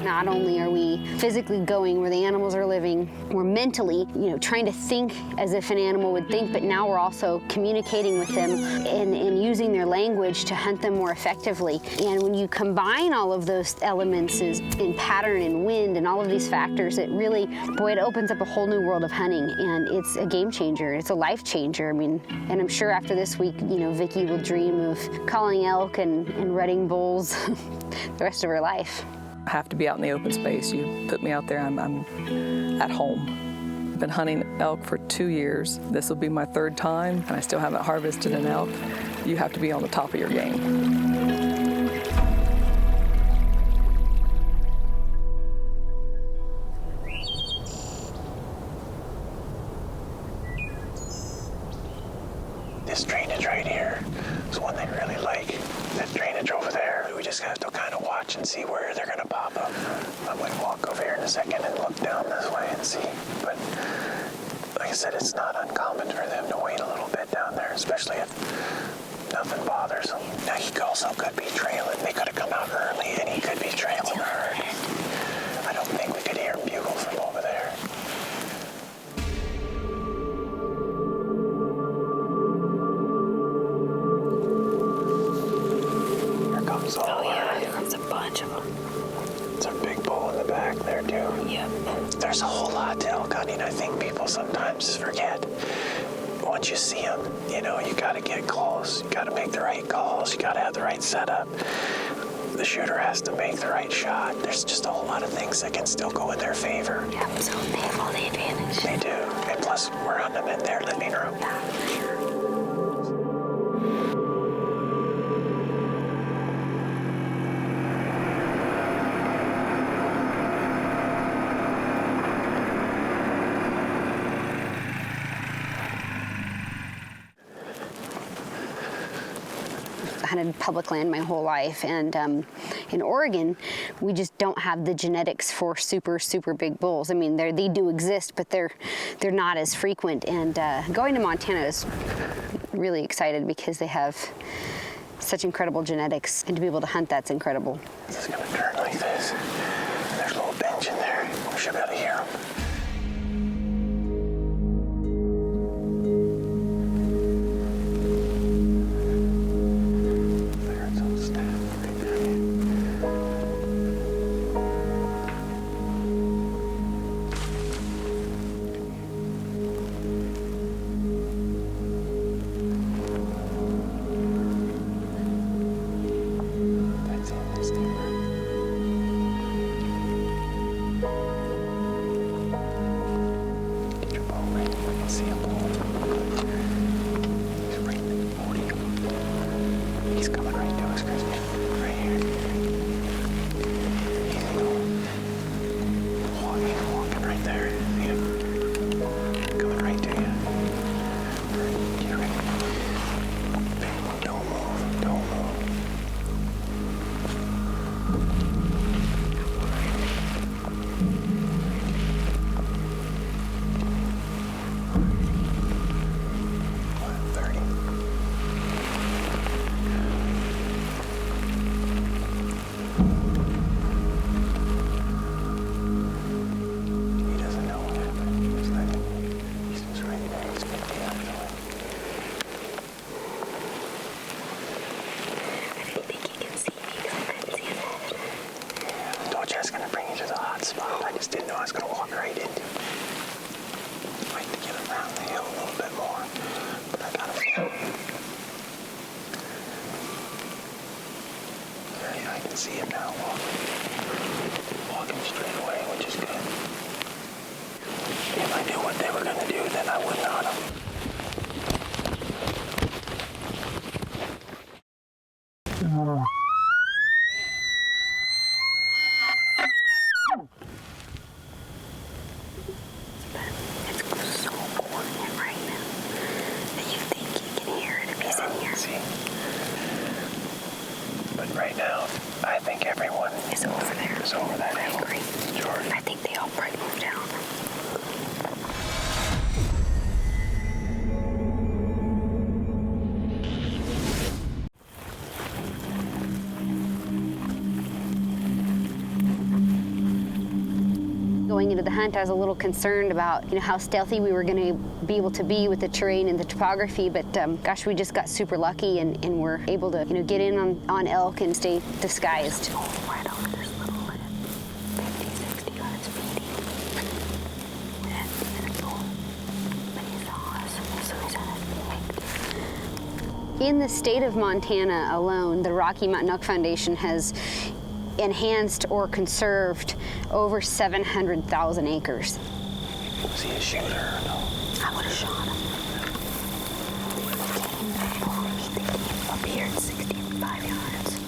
Not only are we physically going where the animals are living, we're mentally, trying to think as if an animal would think, but now we're also communicating with them and using their language to hunt them more effectively. And when you combine all of those elements in pattern and wind and all of these factors, it really, it opens up a whole new world of hunting, and it's a game changer. It's a life changer. And I'm sure after this week, Vicki will dream of calling elk and rutting bulls the rest of her life. I have to be out in the open space. You put me out there, I'm at home. I've been hunting elk for 2 years. This will be my 3rd time, and I still haven't harvested an elk. You have to be on the top of your game. This drainage right here is one they really like. That drainage over there, we just have to kind of watch and see where they're gonna pop up. I'm gonna walk over here in a second and look down this way and see. But like I said, it's not uncommon for them to wait a little bit down there, especially if nothing bothers them. Now he also could be trailing. They could have come out early and he could be trailing her. I don't think we could hear him bugle from over there. Oh yeah, here comes a bunch of them. It's a big bull in the back there too. Yep. There's a whole lot to elk hunting. I think people sometimes forget. Once you see them, you gotta get close. You gotta make the right calls. You gotta have the right setup. The shooter has to make the right shot. There's just a whole lot of things that can still go in their favor. Yep, so they have all the advantage. They do. And plus, we're hunting them in their living room. Yeah, for sure. Hunted public land my whole life, and in Oregon we just don't have the genetics for super big bulls. I mean, they do exist, but they're not as frequent, and going to Montana is really excited because they have such incredible genetics, and to be able to hunt, that's incredible. This is gonna turn like this. There's a little bench in there. We should be able to hear them. He's coming right to us, Christy. Right here. He's walking right there. Yeah. Coming right to you. Get ready. Don't move. Don't move. I just didn't know I was going to walk right into it. I'd like to get around the hill a little bit more, but I got to feel it. Yeah, I can see him now walking straight away, which is good. If I knew what they were going to do, then I wouldn't hunt them. But right now, I think everyone is over there. Is over that hill. I agree. Jordan. I think they all probably moved down. going into the hunt, I was a little concerned about, how stealthy we were going to be able to be with the terrain and the topography, but gosh, we just got super lucky and were able to, get in on elk and stay disguised. Right over this little 50, 60 yards feeding. And but he saw us, so he's at it. In the state of Montana alone, the Rocky Mountain Elk Foundation has enhanced or conserved over 700,000 acres. Was he a shooter or no? I would have shot him. Up here at 65 yards,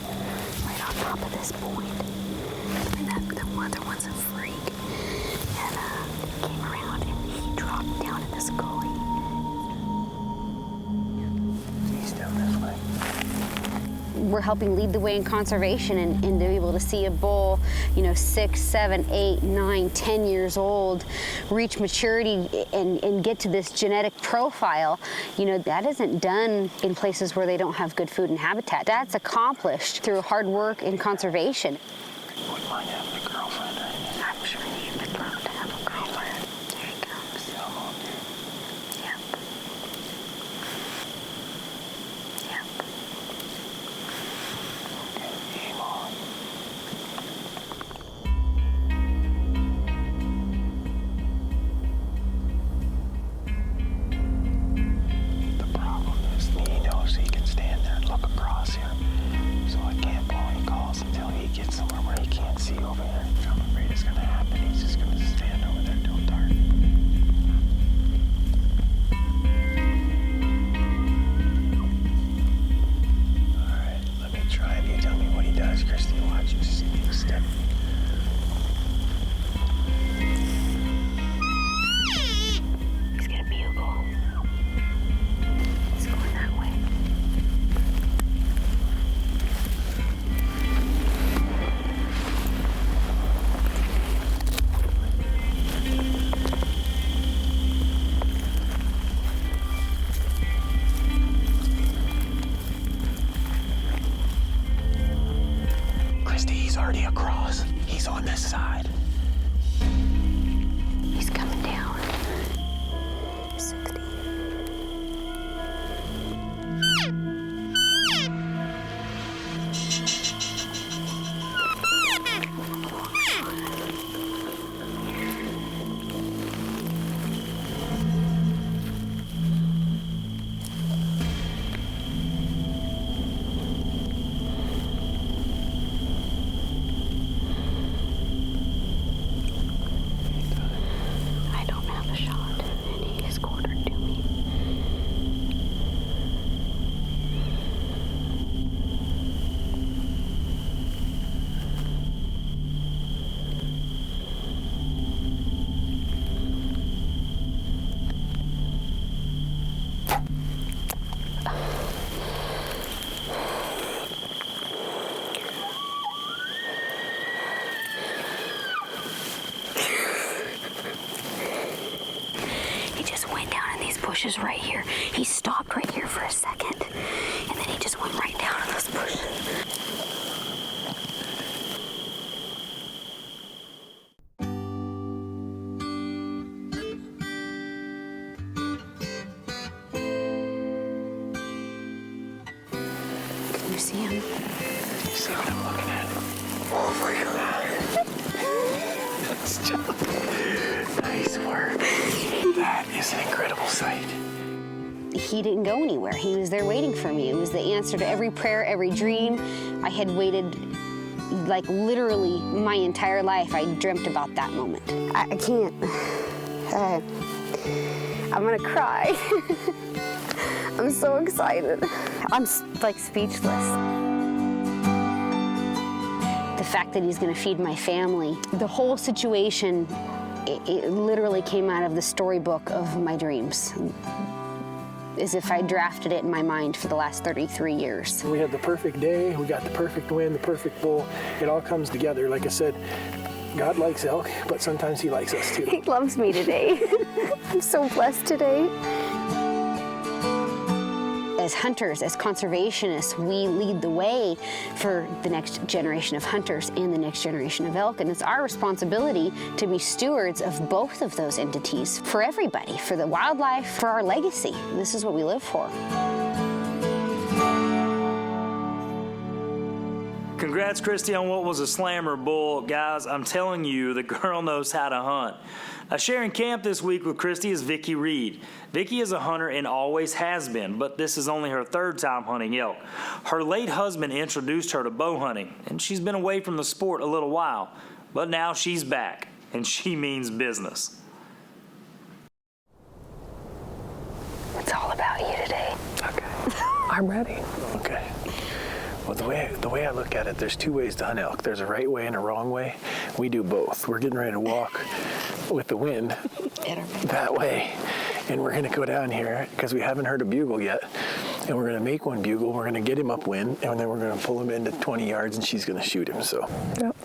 right on top of this point. And the other one's a freak. And he came around and he dropped down in this gully. He's down this way. We're helping lead the way in conservation and to be able to see a bull, 6, 7, 8, 9, 10 years old, reach maturity and get to this genetic profile, that isn't done in places where they don't have good food and habitat. That's accomplished through hard work and conservation. Wouldn't mind having a girlfriend or anything. I'm sure he would love to have a girlfriend. Here he comes. Yep. Yep. Game on. The problem is he knows he can stand there and look across here. So I can't blow any calls until he gets somewhere where he can't see over here. I'm afraid it's going to happen. He's just going to stand over there till dark. All right, let me try and you tell me what he does, Christy. Watch, just step. He's gonna bugle. He's going that way. Christy, he's already across. He's on this side. He's coming down. 60. I don't have a shot, and he is quartered to me. He just went down in these bushes right here. He stopped right here for a second, and then he just went right down in those bushes. Can you see him? You see what I'm looking at? Oh my God. That's just nice work. That is an incredible sight. He didn't go anywhere. He was there waiting for me. It was the answer to every prayer, every dream. I had waited, like literally my entire life. I dreamt about that moment. I can't. I'm gonna cry. I'm so excited. I'm like speechless. The fact that he's gonna feed my family, the whole situation, it literally came out of the storybook of my dreams. As if I drafted it in my mind for the last 33 years. We had the perfect day, we got the perfect wind, the perfect bull. It all comes together. Like I said, God likes elk, but sometimes he likes us too. He loves me today. I'm so blessed today. As hunters, as conservationists, we lead the way for the next generation of hunters and the next generation of elk, and it's our responsibility to be stewards of both of those entities for everybody, for the wildlife, for our legacy. This is what we live for. Congrats, Kristy, on what was a slammer bull. Guys, I'm telling you, the girl knows how to hunt. Sharing camp this week with Kristy is Vicki Reed. Vicki is a hunter and always has been, but this is only her third time hunting elk. Her late husband introduced her to bow hunting, and she's been away from the sport a little while, but now she's back, and she means business. It's all about you today. Okay. I'm ready. Okay. Well, the way I look at it, there's two ways to hunt elk. There's a right way and a wrong way. We do both. We're getting ready to walk with the wind that way. And we're going to go down here because we haven't heard a bugle yet. And we're going to make one bugle. We're going to get him upwind. And then we're going to pull him into 20 yards and she's going to shoot him. So, Yep.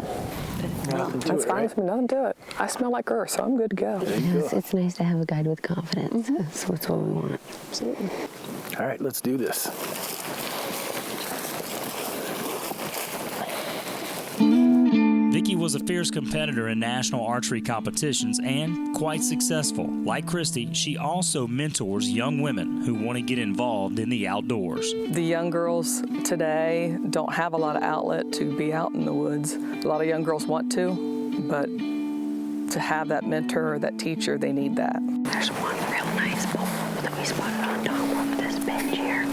That's fine with me. Nothing to it. I smell like earth, so I'm good to go. It's nice to have a guide with confidence. That's what we want. Absolutely. All right, let's do this. Vicki was a fierce competitor in national archery competitions and quite successful. Like Kristy, she also mentors young women who want to get involved in the outdoors. The young girls today don't have a lot of outlet to be out in the woods. A lot of young girls want to, but to have that mentor or that teacher, they need that. There's one real nice bull that we spotted on top of this bench here.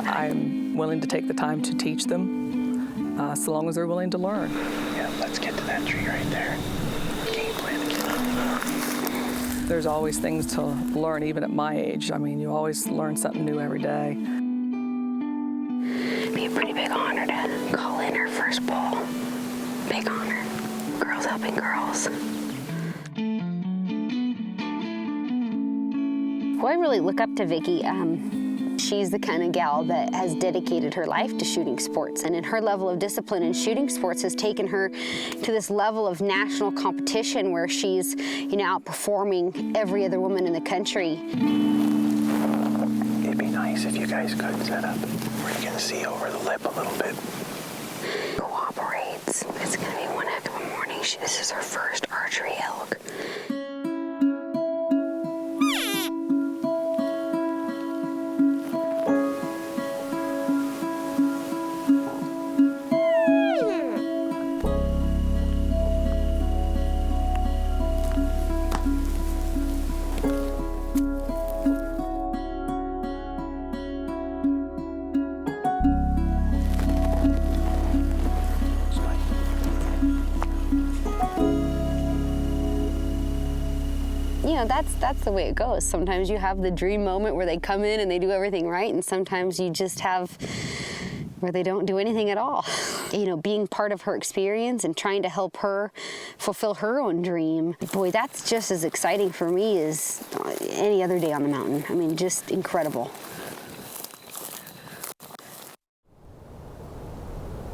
I'm willing to take the time to teach them, so long as they're willing to learn. Yeah, let's get to that tree right there. Game plan again. There's always things to learn, even at my age. I mean, you always learn something new every day. It'd be a pretty big honor to call in our first bull. Big honor. Girls helping girls. Well, I really look up to Vicki. She's the kind of gal that has dedicated her life to shooting sports, and in her level of discipline in shooting sports has taken her to this level of national competition where she's, outperforming every other woman in the country. It'd be nice if you guys could set up where you can see over the lip a little bit. Cooperates. It's gonna be one heck of a morning. This is her first archery elk. That's the way it goes. Sometimes you have the dream moment where they come in and they do everything right, and sometimes you just have where they don't do anything at all. Being part of her experience and trying to help her fulfill her own dream, boy, that's just as exciting for me as any other day on the mountain. I mean, just incredible.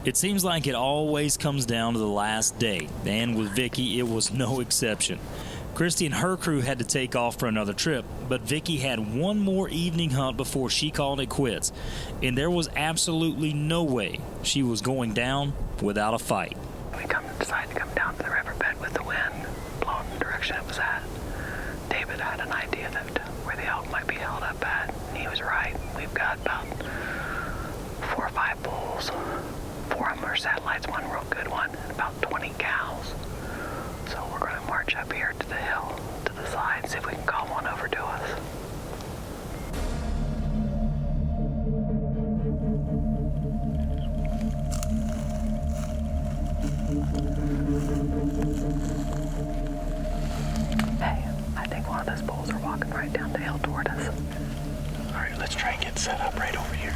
It seems like it always comes down to the last day, and with Vicki, it was no exception. Kristy and her crew had to take off for another trip, but Vicki had one more evening hunt before she called it quits, and there was absolutely no way she was going down without a fight. We decided to come down to the riverbed with the wind blowing the direction it was at. David had an idea that where the elk might be held up at, and he was right. We've got about 4 or 5 bulls. 4 of them are satellites, one real good one, and about 20 cows. So we're going to march up here to the hill, to the side, and see if we can call one over to us. Hey, I think one of those bulls are walking right down the hill toward us. All right, let's try and get set up right over here.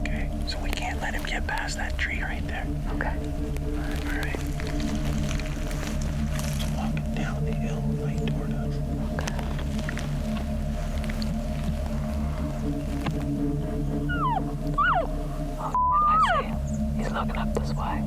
Okay, so we can't let him get past that tree right there. Okay. All right. He's walking down the hill right toward us. I see him. He's looking up this way.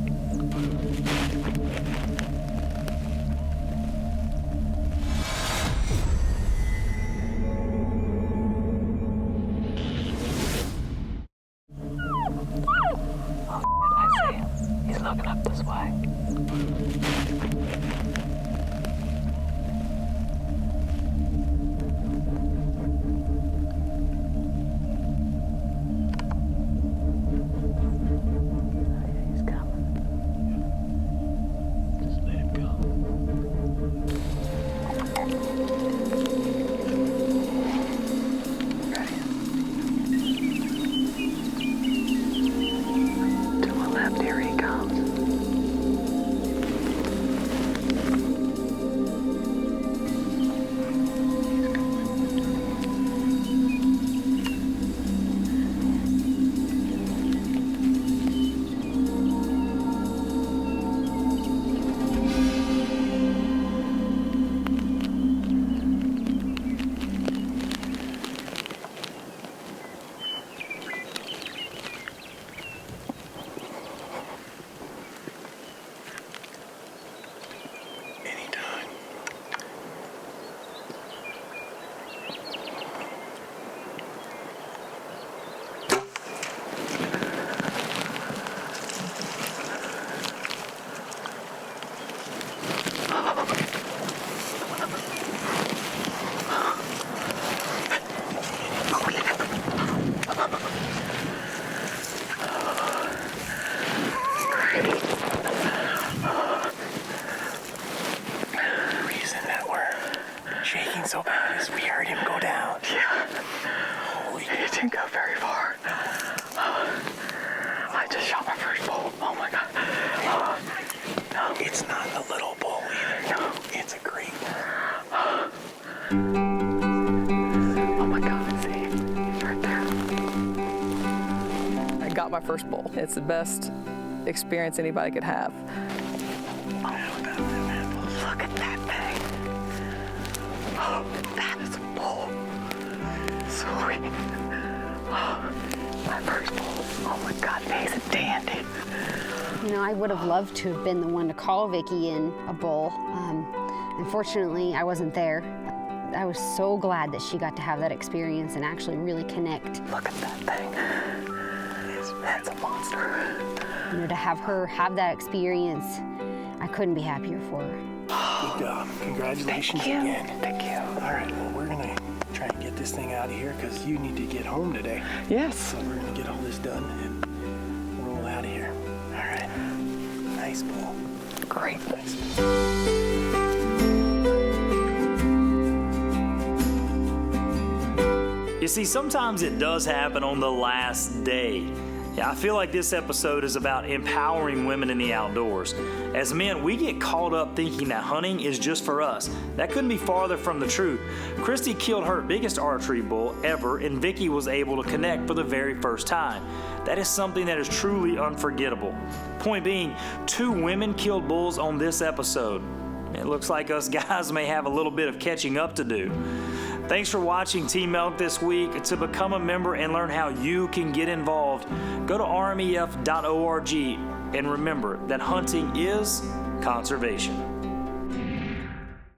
didn't go very far. I just shot my first bull. Oh my God. No. It's not a little bull either. No. It's a great Oh my God, see? He's right there. I got my first bull. It's the best experience anybody could have. Look at that thing. Oh, that is a bull. Sweet. Oh, my first bull. Oh my God, he's a dandy. You know, I would have loved to have been the one to call Vicki in a bull. Unfortunately, I wasn't there. I was so glad that she got to have that experience and actually really connect. Look at that thing. That's a monster. You know, to have her have that experience, I couldn't be happier for her. Good job. Congratulations Thank you. again. Thank you. All right, well, we're going to try and get this thing out of here because you need to get home today. Yes. So we're going to get all this done and roll out of here. All right. Nice bull. Great. Nice. You see, sometimes it does happen on the last day. Yeah, I feel like this episode is about empowering women in the outdoors. As men, we get caught up thinking that hunting is just for us. That couldn't be farther from the truth. Christy killed her biggest archery bull ever, and Vicki was able to connect for the very first time. That is something that is truly unforgettable. Point being, 2 women killed bulls on this episode. It looks like us guys may have a little bit of catching up to do. Thanks for watching Team Elk this week. To become a member and learn how you can get involved, go to rmef.org and remember that hunting is conservation.